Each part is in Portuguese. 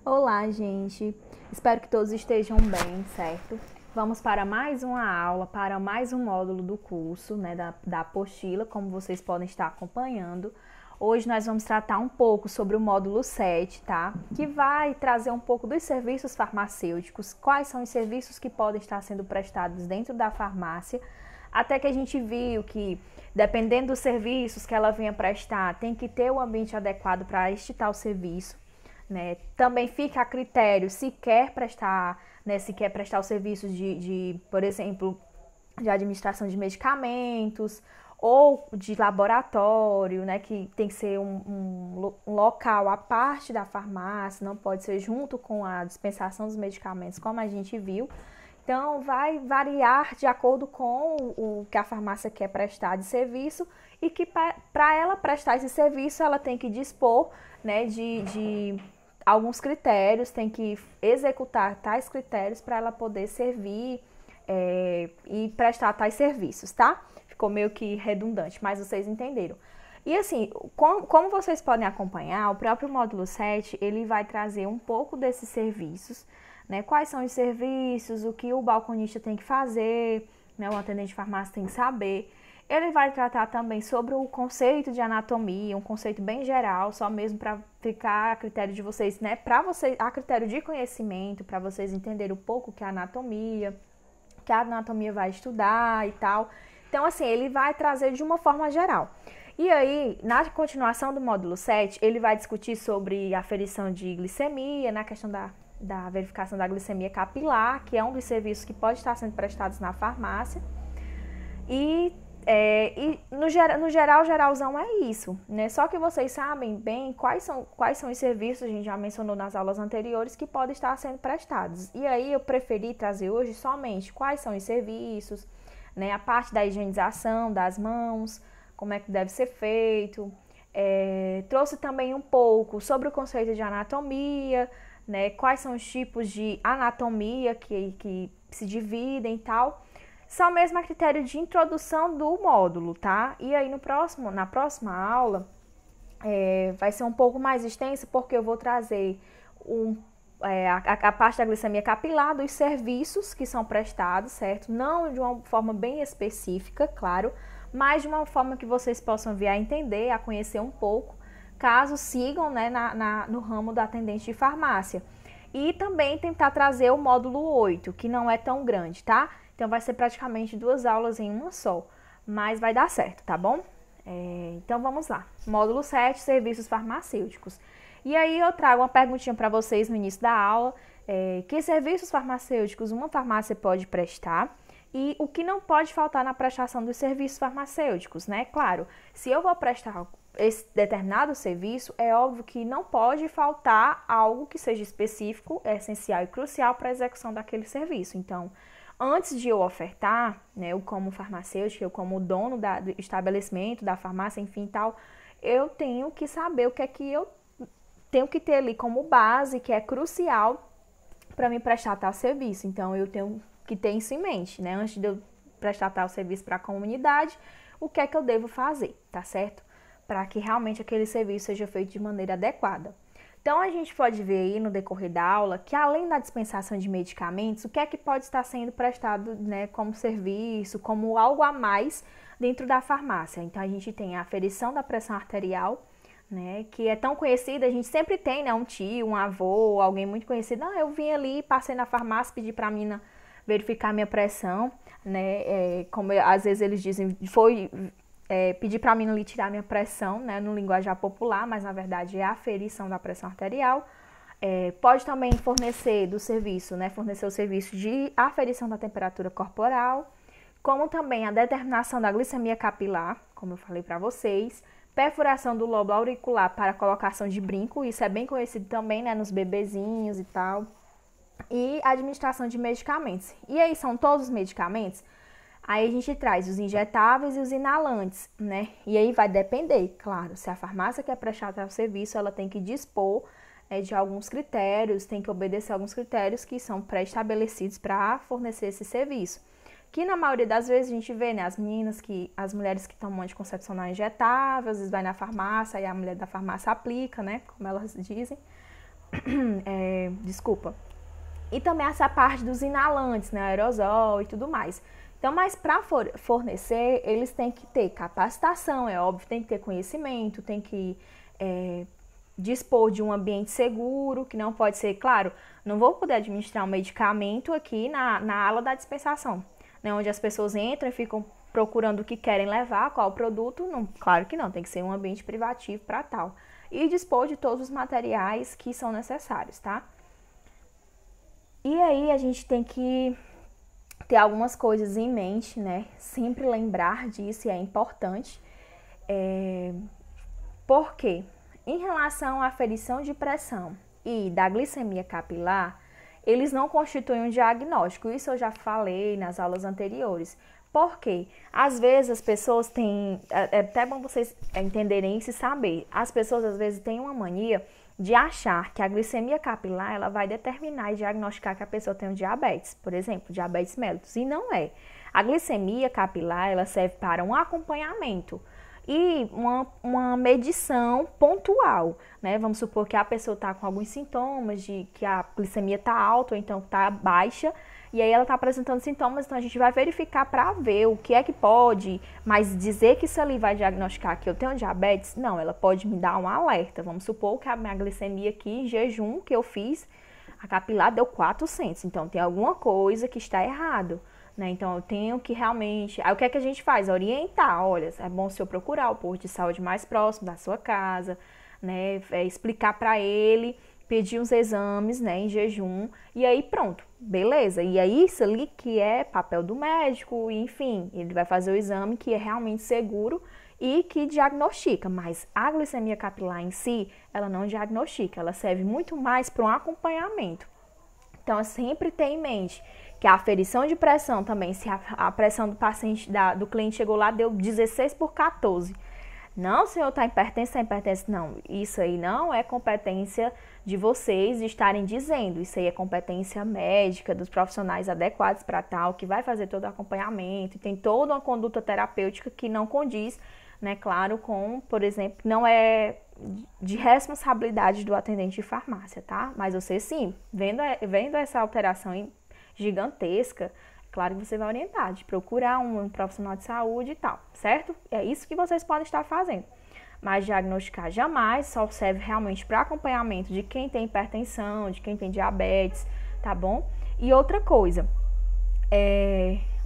Olá, gente! Espero que todos estejam bem, certo? Vamos para mais uma aula, para mais um módulo do curso, né, da apostila, como vocês podem estar acompanhando. Hoje nós vamos tratar um pouco sobre o módulo 7, tá? Que vai trazer um pouco dos serviços farmacêuticos, quais são os serviços que podem estar sendo prestados dentro da farmácia, até que a gente viu que, dependendo dos serviços que ela venha prestar, tem que ter o ambiente adequado para este tal serviço. Né? Também fica a critério se quer prestar, né, se quer prestar os serviços por exemplo, de administração de medicamentos ou de laboratório, né, que tem que ser um local à parte da farmácia, não pode ser junto com a dispensação dos medicamentos, como a gente viu. Então, vai variar de acordo com o que a farmácia quer prestar de serviço e que para ela prestar esse serviço, ela tem que dispor, né, de alguns critérios, tem que executar tais critérios para ela poder servir e prestar tais serviços, tá? Ficou meio que redundante, mas vocês entenderam. E assim, como vocês podem acompanhar, o próprio módulo 7, ele vai trazer um pouco desses serviços, né? Quais são os serviços, o que o balconista tem que fazer, né? O atendente de farmácia tem que saber. Ele vai tratar também sobre o conceito de anatomia, um conceito bem geral, só mesmo para ficar a critério de vocês, né? Para vocês, a critério de conhecimento, para vocês entenderem um pouco o que é anatomia, que a anatomia vai estudar e tal. Então, assim, ele vai trazer de uma forma geral. E aí, na continuação do módulo 7, ele vai discutir sobre a aferição de glicemia, na questão da verificação da glicemia capilar, que é um dos serviços que pode estar sendo prestados na farmácia. E no geralzão é isso, né? Só que vocês sabem bem quais são os serviços, a gente já mencionou nas aulas anteriores, que podem estar sendo prestados. E aí eu preferi trazer hoje somente quais são os serviços, né? A parte da higienização das mãos, como é que deve ser feito. Trouxe também um pouco sobre o conceito de anatomia, né? Quais são os tipos de anatomia que se dividem e tal. Só mesmo a critério de introdução do módulo, tá? E aí na próxima aula vai ser um pouco mais extensa, porque eu vou trazer a parte da glicemia capilar, dos serviços que são prestados, certo? Não de uma forma bem específica, claro, mas de uma forma que vocês possam vir a entender, a conhecer um pouco, caso sigam, né, no ramo do atendente de farmácia. E também tentar trazer o módulo 8, que não é tão grande, tá? Então, vai ser praticamente 2 aulas em uma só, mas vai dar certo, tá bom? Então, vamos lá. Módulo 7, serviços farmacêuticos. E aí, eu trago uma perguntinha para vocês no início da aula. Que serviços farmacêuticos uma farmácia pode prestar? E o que não pode faltar na prestação dos serviços farmacêuticos, né? Claro, se eu vou prestar esse determinado serviço, é óbvio que não pode faltar algo que seja específico, essencial e crucial para a execução daquele serviço. Então, antes de eu ofertar, né, eu como farmacêutica, eu como dono do estabelecimento, da farmácia, enfim, tal, eu tenho que saber o que é que eu tenho que ter ali como base, que é crucial para me prestar tal serviço. Então, eu tenho que ter isso em mente, né, antes de eu prestar tal serviço para a comunidade, o que é que eu devo fazer, tá certo? Para que realmente aquele serviço seja feito de maneira adequada. Então, a gente pode ver aí no decorrer da aula que, além da dispensação de medicamentos, o que é que pode estar sendo prestado, né, como serviço, como algo a mais dentro da farmácia. Então, a gente tem a aferição da pressão arterial, né, que é tão conhecida, a gente sempre tem, né, um tio, um avô, alguém muito conhecido. Não, eu vim ali, passei na farmácia, pedi para a mina verificar minha pressão, né, como às vezes eles dizem, pedir para mim ali tirar minha pressão, né, no linguajar popular, mas na verdade é a aferição da pressão arterial. Pode também fornecer do serviço, né, fornecer o serviço de aferição da temperatura corporal, como também a determinação da glicemia capilar, como eu falei para vocês, perfuração do lobo auricular para colocação de brinco, isso é bem conhecido também, né, nos bebezinhos e tal, e administração de medicamentos. E aí são todos os medicamentos? Aí a gente traz os injetáveis e os inalantes, né? E aí vai depender, claro, se a farmácia quer prestar tal serviço, ela tem que dispor de alguns critérios, tem que obedecer alguns critérios que são pré-estabelecidos para fornecer esse serviço. Que na maioria das vezes a gente vê, né, as mulheres que tomam anticoncepcional injetável, às vezes vai na farmácia e a mulher da farmácia aplica, né, como elas dizem. Desculpa. E também essa parte dos inalantes, né, aerosol e tudo mais. Então, mas para fornecer, eles têm que ter capacitação, é óbvio, tem que ter conhecimento, tem que dispor de um ambiente seguro, que não pode ser, claro, não vou poder administrar um medicamento aqui na ala da dispensação, né, onde as pessoas entram e ficam procurando o que querem levar, qual o produto, não, claro que não, tem que ser um ambiente privativo para tal. E dispor de todos os materiais que são necessários, tá? E aí a gente tem que ter algumas coisas em mente, né? Sempre lembrar disso, e é importante. Por quê? Em relação à aferição de pressão e da glicemia capilar, eles não constituem um diagnóstico. Isso eu já falei nas aulas anteriores. Por quê? Às vezes as pessoas têm... É até bom vocês entenderem isso e saber. As pessoas às vezes têm uma mania de achar que a glicemia capilar ela vai determinar e diagnosticar que a pessoa tem um diabetes, por exemplo, diabetes mellitus, e não é. A glicemia capilar ela serve para um acompanhamento e uma medição pontual, né? Vamos supor que a pessoa está com alguns sintomas de que a glicemia está alta ou então está baixa, e aí ela está apresentando sintomas, então a gente vai verificar para ver o que é que pode, mas dizer que isso ali vai diagnosticar que eu tenho diabetes, não, ela pode me dar um alerta. Vamos supor que a minha glicemia aqui em jejum que eu fiz, a capilar deu 400, então tem alguma coisa que está errado, né? Então eu tenho que realmente... Aí o que é que a gente faz? Orientar, olha, é bom se eu procurar o posto de saúde mais próximo da sua casa, né? Explicar para ele, pedir uns exames, né, em jejum, e aí pronto, beleza. E aí isso ali que é papel do médico, enfim, ele vai fazer o exame que é realmente seguro e que diagnostica, mas a glicemia capilar em si, ela não diagnostica, ela serve muito mais para um acompanhamento. Então, sempre tem em mente que a aferição de pressão também, se a pressão do paciente, do cliente chegou lá, deu 16/14. Não, senhor, está hipertenso, não. Isso aí não é competência de vocês de estarem dizendo. Isso aí é competência médica dos profissionais adequados para tal, que vai fazer todo o acompanhamento. E tem toda uma conduta terapêutica que não condiz, né, claro, com, por exemplo, não é de responsabilidade do atendente de farmácia, tá? Mas você sim, vendo essa alteração gigantesca, claro que você vai orientar de procurar um profissional de saúde e tal, certo? É isso que vocês podem estar fazendo. Mas diagnosticar jamais, só serve realmente para acompanhamento de quem tem hipertensão, de quem tem diabetes, tá bom? E outra coisa,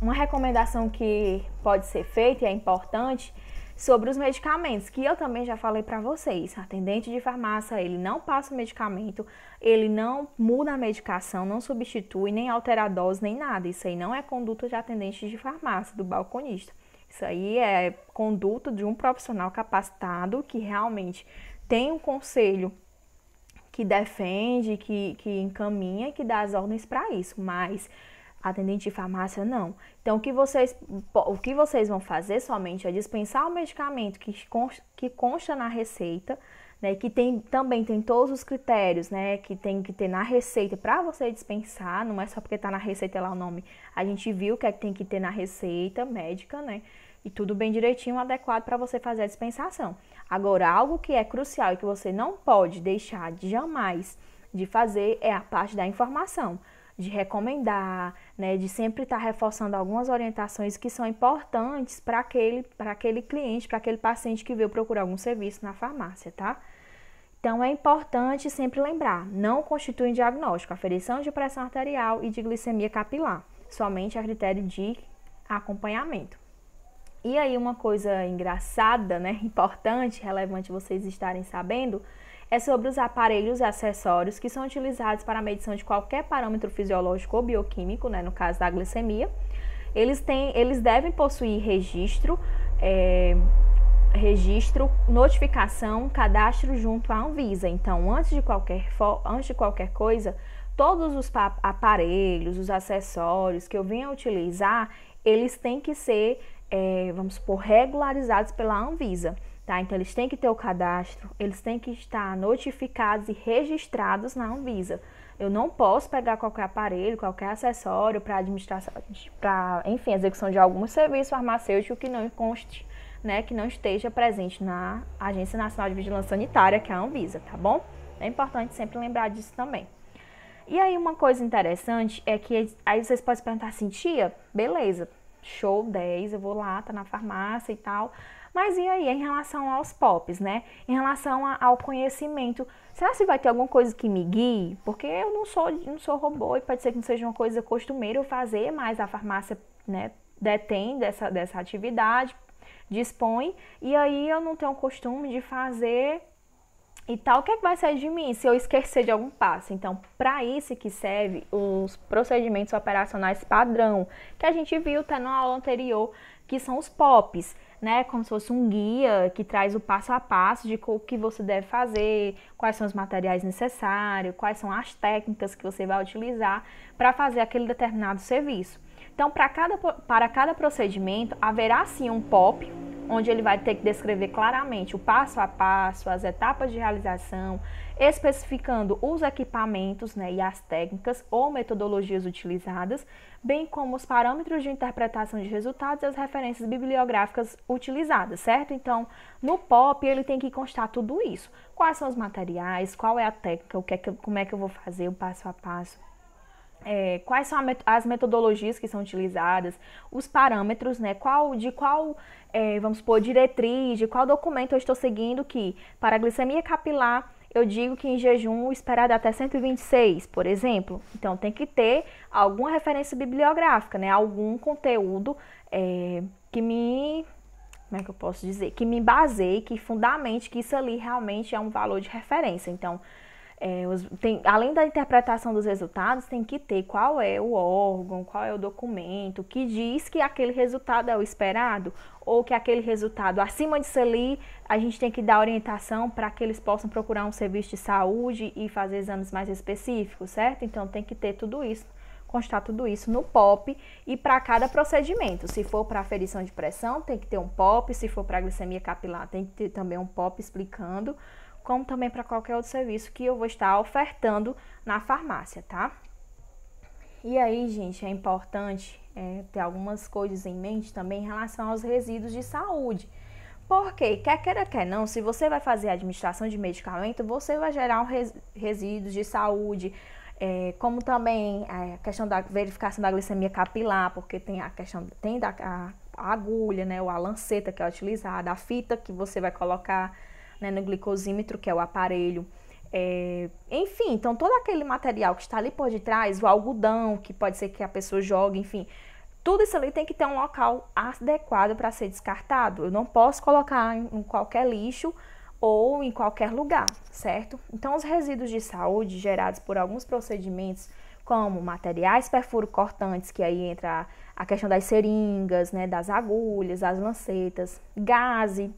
uma recomendação que pode ser feita e é importante sobre os medicamentos, que eu também já falei para vocês. Atendente de farmácia, ele não passa o medicamento, ele não muda a medicação, não substitui, nem altera a dose, nem nada. Isso aí não é conduta de atendente de farmácia, do balconista. Isso aí é conduta de um profissional capacitado que realmente tem um conselho que defende, que encaminha, que dá as ordens para isso, mas atendente de farmácia, não. Então, o que vocês vão fazer somente é dispensar o medicamento que consta na receita, né, que também tem todos os critérios, né, que tem que ter na receita para você dispensar, não é só porque está na receita lá o nome. A gente viu que é que tem que ter na receita médica, né, e tudo bem direitinho, adequado para você fazer a dispensação. Agora, algo que é crucial e que você não pode deixar jamais de fazer é a parte da informação, de recomendar, né, de sempre estar reforçando algumas orientações que são importantes para aquele cliente, para aquele paciente que veio procurar algum serviço na farmácia, tá? Então, é importante sempre lembrar, não constitui diagnóstico, aferição de pressão arterial e de glicemia capilar, somente a critério de acompanhamento. E aí, uma coisa engraçada, né, importante, relevante vocês estarem sabendo, é sobre os aparelhos e acessórios que são utilizados para a medição de qualquer parâmetro fisiológico ou bioquímico, né, no caso da glicemia. Eles devem possuir registro, notificação, cadastro junto à Anvisa. Então, antes de qualquer coisa, todos os aparelhos, os acessórios que eu venha utilizar, eles têm que ser, vamos supor, regularizados pela Anvisa. Tá? Então, eles têm que ter o cadastro, eles têm que estar notificados e registrados na Anvisa. Eu não posso pegar qualquer aparelho, qualquer acessório para administração, enfim, execução de algum serviço farmacêutico que não conste, né, que não esteja presente na Agência Nacional de Vigilância Sanitária, que é a Anvisa, tá bom? É importante sempre lembrar disso também. E aí uma coisa interessante é que aí vocês podem se perguntar assim, tia, beleza, show 10, eu vou lá, tá na farmácia e tal. Mas e aí, em relação aos POPs, né? Em relação ao conhecimento, será que vai ter alguma coisa que me guie? Porque eu não sou robô e pode ser que não seja uma coisa costumeira eu fazer, mas a farmácia, né, detém dessa atividade, dispõe, e aí eu não tenho o costume de fazer e tal, o que é que vai sair de mim se eu esquecer de algum passo? Então, para isso que serve os procedimentos operacionais padrão, que a gente viu até na aula anterior, que são os POPs, né? Como se fosse um guia que traz o passo a passo de o que você deve fazer, quais são os materiais necessários, quais são as técnicas que você vai utilizar para fazer aquele determinado serviço. Então, para cada procedimento, haverá sim um POP, onde ele vai ter que descrever claramente o passo a passo, as etapas de realização, especificando os equipamentos, né, e as técnicas ou metodologias utilizadas, bem como os parâmetros de interpretação de resultados e as referências bibliográficas utilizadas, certo? Então, no POP, ele tem que constar tudo isso. Quais são os materiais, qual é a técnica, como é que eu vou fazer o passo a passo. Quais são as metodologias que são utilizadas, os parâmetros, né? Vamos supor, diretriz, de qual documento eu estou seguindo que, para a glicemia capilar, eu digo que em jejum o esperado é até 126, por exemplo. Então, tem que ter alguma referência bibliográfica, né? Algum conteúdo que me... Como é que eu posso dizer? Que me baseie, que fundamente que isso ali realmente é um valor de referência. Então, além da interpretação dos resultados, tem que ter qual é o órgão, qual é o documento que diz que aquele resultado é o esperado ou que aquele resultado acima disso ali, a gente tem que dar orientação para que eles possam procurar um serviço de saúde e fazer exames mais específicos, certo? Então tem que ter tudo isso, constar tudo isso no POP e para cada procedimento. Se for para aferição de pressão, tem que ter um POP, se for para glicemia capilar, tem que ter também um POP explicando, como também para qualquer outro serviço que eu vou estar ofertando na farmácia, tá? E aí, gente, é importante ter algumas coisas em mente também em relação aos resíduos de saúde. Porque, quer queira, quer não, se você vai fazer a administração de medicamento, você vai gerar resíduos de saúde, como também a questão da verificação da glicemia capilar, porque tem a questão, a agulha, né, ou a lanceta que é utilizada, a fita que você vai colocar, né, no glicosímetro, que é o aparelho. Enfim, então todo aquele material que está ali por detrás, o algodão, que pode ser que a pessoa jogue, enfim, tudo isso ali tem que ter um local adequado para ser descartado. Eu não posso colocar em qualquer lixo ou em qualquer lugar, certo? Então, os resíduos de saúde gerados por alguns procedimentos, como materiais perfuro-cortantes, que aí entra a questão das seringas, né, das agulhas, das lancetas, gaze,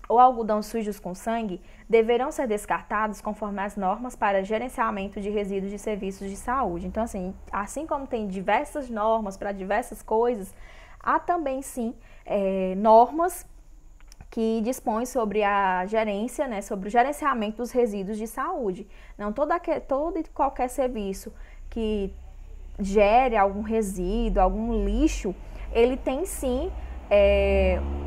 ou algodão sujos com sangue, deverão ser descartados conforme as normas para gerenciamento de resíduos de serviços de saúde. Então, assim como tem diversas normas para diversas coisas, há também, sim, normas que dispõem sobre a gerência, né, sobre o gerenciamento dos resíduos de saúde. Não todo e qualquer serviço que gere algum resíduo, algum lixo, ele tem, sim,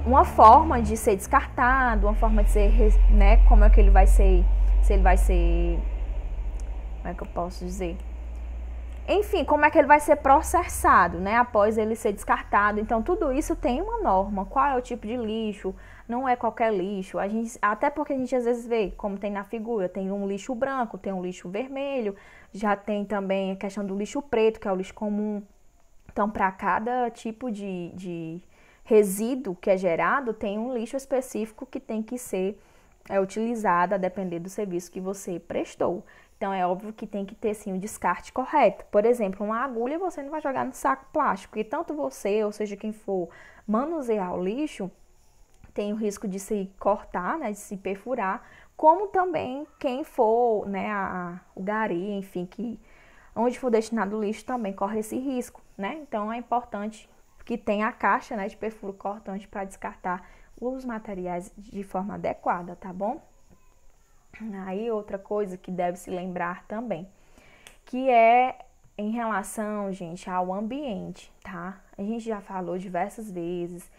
uma forma de ser descartado, uma forma de ser, né, como é que ele vai ser, se ele vai ser, como é que eu posso dizer? Enfim, como é que ele vai ser processado, né, após ele ser descartado. Então, tudo isso tem uma norma. Qual é o tipo de lixo? Não é qualquer lixo. Até porque a gente às vezes vê, como tem na figura, tem um lixo branco, tem um lixo vermelho, já tem também a questão do lixo preto, que é o lixo comum. Então, para cada tipo de resíduo que é gerado, tem um lixo específico que tem que ser utilizado a depender do serviço que você prestou. Então, é óbvio que tem que ter, sim, o descarte correto. Por exemplo, uma agulha você não vai jogar no saco plástico. E tanto você, ou seja, quem for manusear o lixo, tem o risco de se cortar, né, de se perfurar, como também quem for, né, o gari, enfim, onde for destinado o lixo também corre esse risco, né? Então, é importante que tenha a caixa, né, de perfuro cortante para descartar os materiais de forma adequada, tá bom? Aí outra coisa que deve se lembrar também, que é em relação, gente, ao ambiente, tá? A gente já falou diversas vezes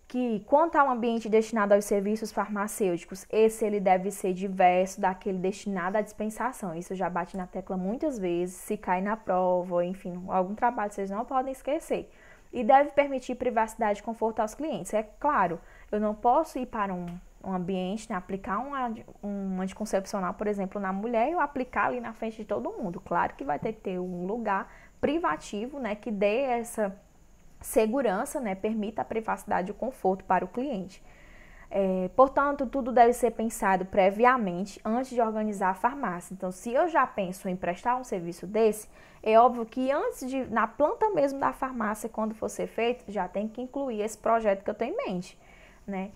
que quanto ao ambiente destinado aos serviços farmacêuticos, esse ele deve ser diverso daquele destinado à dispensação. Isso eu já bati na tecla muitas vezes, se cai na prova, enfim, algum trabalho vocês não podem esquecer. E deve permitir privacidade e conforto aos clientes. É claro, eu não posso ir para um ambiente, né, aplicar um anticoncepcional, por exemplo, na mulher e eu aplicar ali na frente de todo mundo. Claro que vai ter que ter um lugar privativo, né, que dê essa segurança, né, permita a privacidade e o conforto para o cliente. Portanto, tudo deve ser pensado previamente antes de organizar a farmácia. Então, se eu já penso em prestar um serviço desse, é óbvio que na planta mesmo da farmácia, quando for ser feito, já tem que incluir esse projeto que eu tenho em mente, né?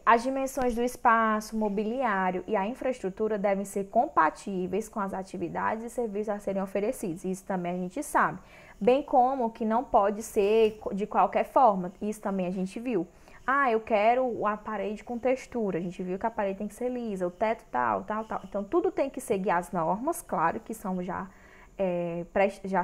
As dimensões do espaço, mobiliário e a infraestrutura devem ser compatíveis com as atividades e serviços a serem oferecidos. Isso também a gente sabe. Bem como que não pode ser de qualquer forma. Isso também a gente viu. Eu quero a parede com textura. A gente viu que a parede tem que ser lisa, o teto tal. Então, tudo tem que seguir as normas, claro, que são já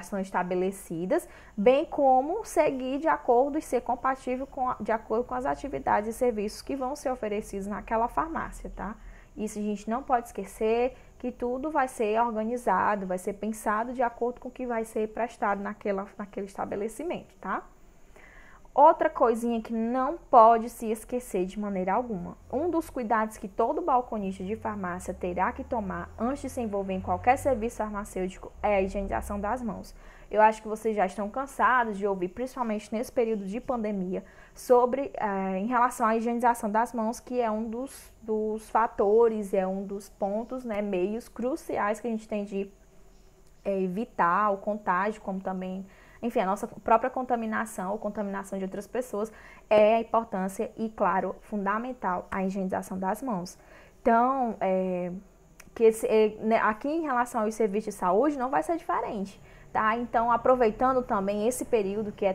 são estabelecidas, bem como seguir de acordo e ser compatível de acordo com as atividades e serviços que vão ser oferecidos naquela farmácia, tá? Isso a gente não pode esquecer, que tudo vai ser organizado, vai ser pensado de acordo com o que vai ser prestado naquele estabelecimento, tá? Outra coisinha que não pode se esquecer de maneira alguma. Um dos cuidados que todo balconista de farmácia terá que tomar antes de se envolver em qualquer serviço farmacêutico é a higienização das mãos. Eu acho que vocês já estão cansados de ouvir, principalmente nesse período de pandemia, em relação à higienização das mãos, que é um dos fatores, é um dos pontos, né, meios cruciais que a gente tem de evitar o contágio, como também, enfim, a nossa própria contaminação ou contaminação de outras pessoas, é a importância e, claro, fundamental a higienização das mãos. Então, aqui em relação aos serviços de saúde não vai ser diferente, tá? Então, aproveitando também esse período que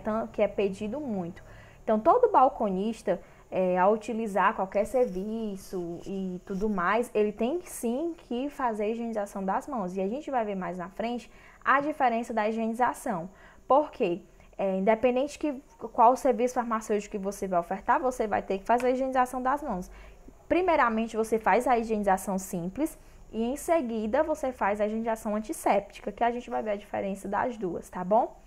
é pedido muito. Então, todo balconista, ao utilizar qualquer serviço e tudo mais, ele tem sim que fazer a higienização das mãos. E a gente vai ver mais na frente a diferença da higienização. Por quê? Independente qual serviço farmacêutico que você vai ofertar, você vai ter que fazer a higienização das mãos. Primeiramente, você faz a higienização simples e em seguida você faz a higienização antisséptica, que a gente vai ver a diferença das duas, tá bom?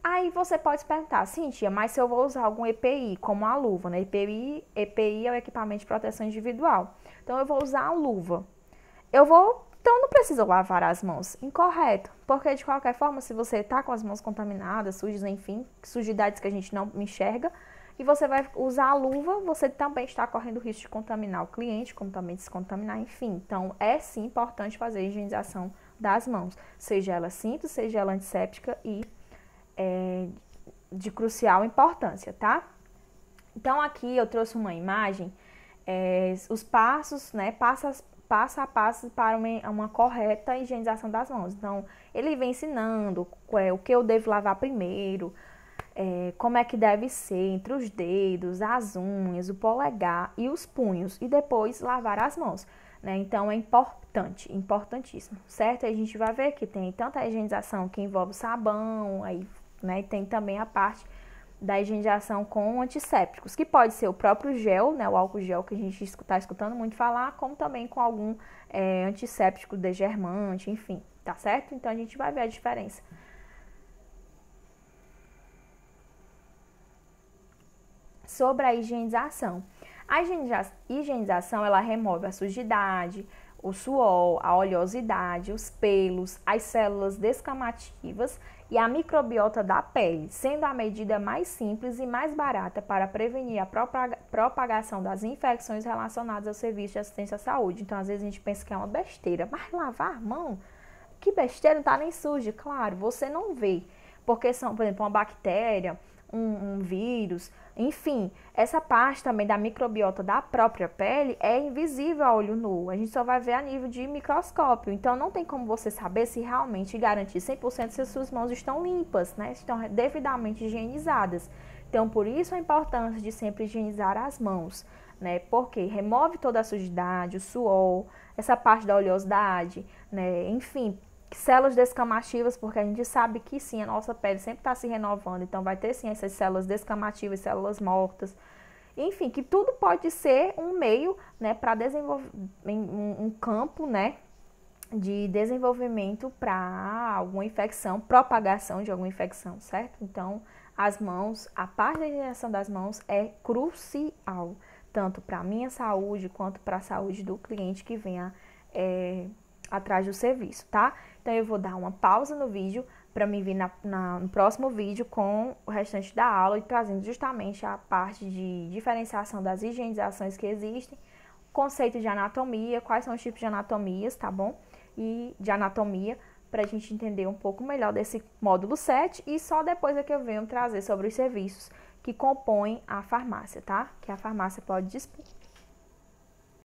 Aí você pode se perguntar, Cíntia, mas se eu vou usar algum EPI, como a luva, né? EPI é o equipamento de proteção individual. Então, eu vou usar a luva. Então, não precisa lavar as mãos. Incorreto. Porque, de qualquer forma, se você está com as mãos contaminadas, sujas, enfim, sujidades que a gente não enxerga, e você vai usar a luva, você também está correndo o risco de contaminar o cliente, como também de se contaminar, enfim. Então, é sim importante fazer a higienização das mãos, seja ela simples, seja ela antisséptica e de crucial importância, tá? Então, aqui eu trouxe uma imagem, os passos, né, passo a passo para uma correta higienização das mãos. Então, ele vem ensinando o que eu devo lavar primeiro, como é que deve ser entre os dedos, as unhas, o polegar e os punhos, e depois lavar as mãos, né? Então, é importante, importantíssimo, certo? Aí a gente vai ver que tem tanta higienização que envolve sabão, aí, né, e tem também a parte da higienização com antissépticos, que pode ser o próprio gel, né, o álcool gel que a gente está escutando muito falar, como também com algum antisséptico desgermante, enfim, tá certo? Então, a gente vai ver a diferença. Sobre a higienização. A higienização, ela remove a sujidade, o suor, a oleosidade, os pelos, as células descamativas e a microbiota da pele, sendo a medida mais simples e mais barata para prevenir a propagação das infecções relacionadas ao serviço de assistência à saúde. Então, às vezes a gente pensa que é uma besteira, mas lavar a mão? Que besteira, não está nem suja. Claro, você não vê, porque são, por exemplo, uma bactéria, um vírus, enfim, essa parte também da microbiota da própria pele é invisível a olho nu, a gente só vai ver a nível de microscópio, então não tem como você saber se realmente garantir 100% se as suas mãos estão limpas, né, estão devidamente higienizadas. Então, por isso a importância de sempre higienizar as mãos, né, porque remove toda a sujidade, o suor, essa parte da oleosidade, né, enfim, células descamativas, porque a gente sabe que sim, a nossa pele sempre está se renovando, então vai ter sim essas células descamativas, células mortas. enfim, que tudo pode ser um meio, né, para desenvolver um campo, né, de desenvolvimento para alguma infecção, propagação de alguma infecção, certo? Então, as mãos, a parte da higienização das mãos é crucial, tanto para a minha saúde quanto para a saúde do cliente que venha atrás do serviço, tá? Então, eu vou dar uma pausa no vídeo para me vir no próximo vídeo com o restante da aula e trazendo justamente a parte de diferenciação das higienizações que existem, conceito de anatomia, quais são os tipos de anatomias, tá bom? E de anatomia, para a gente entender um pouco melhor desse módulo 7 e só depois é que eu venho trazer sobre os serviços que compõem a farmácia, tá? Que a farmácia pode dispor.